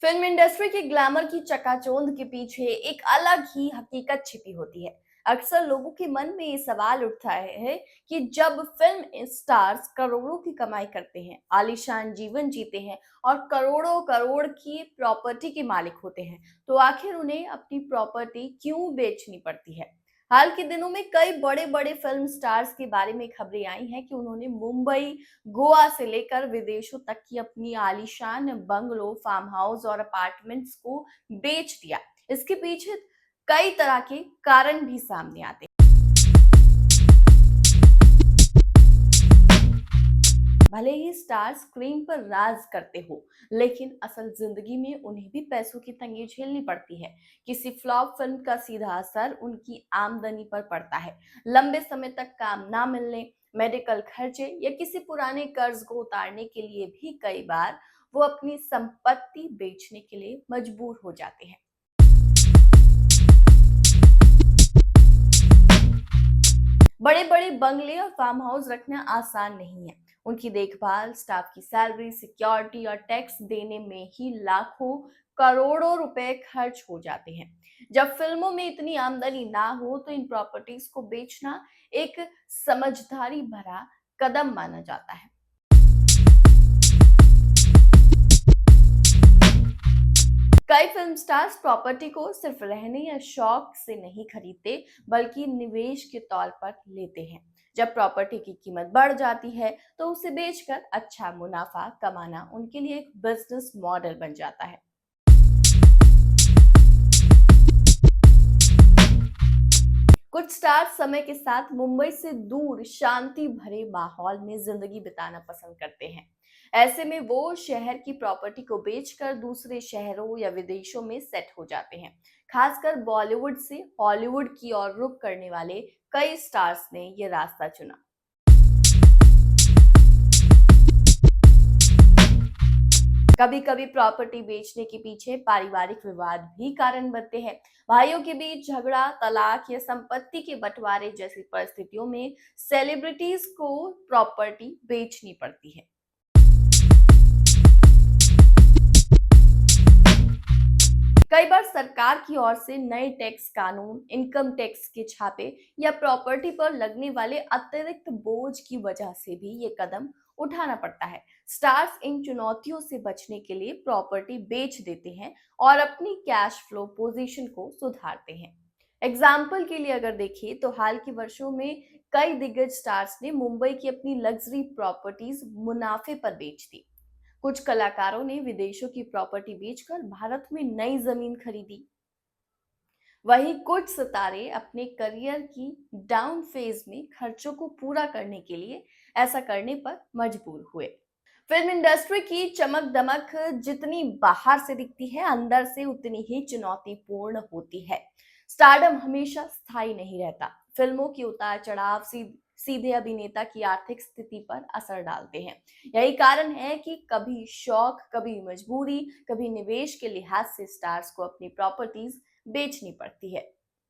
Film industry के glamour की चकाचौंध के पीछे एक अलग ही हकीकत छिपी होती है। अक्सर लोगों के मन में ये सवाल उठता है कि जब फिल्म स्टार्स करोड़ों की कमाई करते हैं, आलीशान जीवन जीते हैं और करोड़ों करोड़ की प्रॉपर्टी के मालिक होते हैं, तो आखिर उन्हें अपनी प्रॉपर्टी क्यों बेचनी पड़ती है। हाल के दिनों में कई बड़े बड़े फिल्म स्टार्स के बारे में खबरें आई हैं कि उन्होंने मुंबई, गोवा से लेकर विदेशों तक की अपनी आलीशान बंगलो, फार्म हाउस और अपार्टमेंट्स को बेच दिया। इसके पीछे कई तरह के कारण भी सामने आते हैं। भले ही स्टार स्क्रीन पर राज करते हो, लेकिन असल जिंदगी में उन्हें भी पैसों की तंगी झेलनी पड़ती है। किसी फ्लॉप फिल्म का सीधा असर उनकी आमदनी पर पड़ता है। लंबे समय तक काम ना मिलने, मेडिकल खर्चे या किसी पुराने कर्ज को उतारने के लिए भी कई बार वो अपनी संपत्ति बेचने के लिए मजबूर हो जाते हैं। बड़े बड़े बंगले और फार्म हाउस रखना आसान नहीं है। उनकी देखभाल, स्टाफ की सैलरी, सिक्योरिटी और टैक्स देने में ही लाखों करोड़ों रुपए खर्च हो जाते हैं। जब फिल्मों में इतनी आमदनी ना हो तो इन प्रॉपर्टीज को बेचना एक समझदारी भरा कदम माना जाता है। कई फिल्म स्टार्स प्रॉपर्टी को सिर्फ रहने या शौक से नहीं खरीदते, बल्कि निवेश के तौर पर लेते हैं। जब प्रॉपर्टी की कीमत बढ़ जाती है तो उसे बेचकर अच्छा मुनाफा कमाना उनके लिए एक बिजनेस मॉडल बन जाता है। कुछ स्टार समय के साथ मुंबई से दूर शांति भरे माहौल में जिंदगी बिताना पसंद करते हैं। ऐसे में वो शहर की प्रॉपर्टी को बेचकर दूसरे शहरों या विदेशों में सेट हो जाते हैं। खासकर बॉलीवुड से हॉलीवुड की ओर रुख करने वाले कई स्टार्स ने ये रास्ता चुना। कभी कभी प्रॉपर्टी बेचने के पीछे पारिवारिक विवाद भी कारण बनते हैं। भाइयों के बीच झगड़ा, तलाक या संपत्ति के बंटवारे जैसी परिस्थितियों में सेलिब्रिटीज को प्रॉपर्टी बेचनी पड़ती है। कई बार सरकार की ओर से नए टैक्स कानून, इनकम टैक्स के छापे या प्रॉपर्टी पर लगने वाले अतिरिक्त बोझ की वजह से भी ये कदम उठाना पड़ता है। स्टार्स इन चुनौतियों से बचने के लिए प्रॉपर्टी बेच देते हैं और अपनी कैश फ्लो पोजीशन को सुधारते हैं। एग्जाम्पल के लिए अगर देखें तो हाल के वर्षों में कई दिग्गज स्टार्स ने मुंबई की अपनी लग्जरी प्रॉपर्टीज मुनाफे पर बेच दी। कुछ कलाकारों ने विदेशों की प्रॉपर्टी बेचकर भारत में नई जमीन खरीदी। वहीं कुछ सितारे अपने करियर की डाउन फेज में खर्चों को पूरा करने के लिए ऐसा करने पर मजबूर हुए। फिल्म इंडस्ट्री की चमक दमक जितनी बाहर से दिखती है, अंदर से उतनी ही चुनौतीपूर्ण होती है। स्टारडम हमेशा स्थायी नहीं रहता। फिल्मों की उतार चढ़ाव सीधे अभिनेता की आर्थिक स्थिति पर असर डालते हैं। यही कारण है कि कभी शौक, कभी मजबूरी, कभी निवेश के लिहाज से स्टार्स को अपनी प्रॉपर्टीज बेचनी पड़ती है।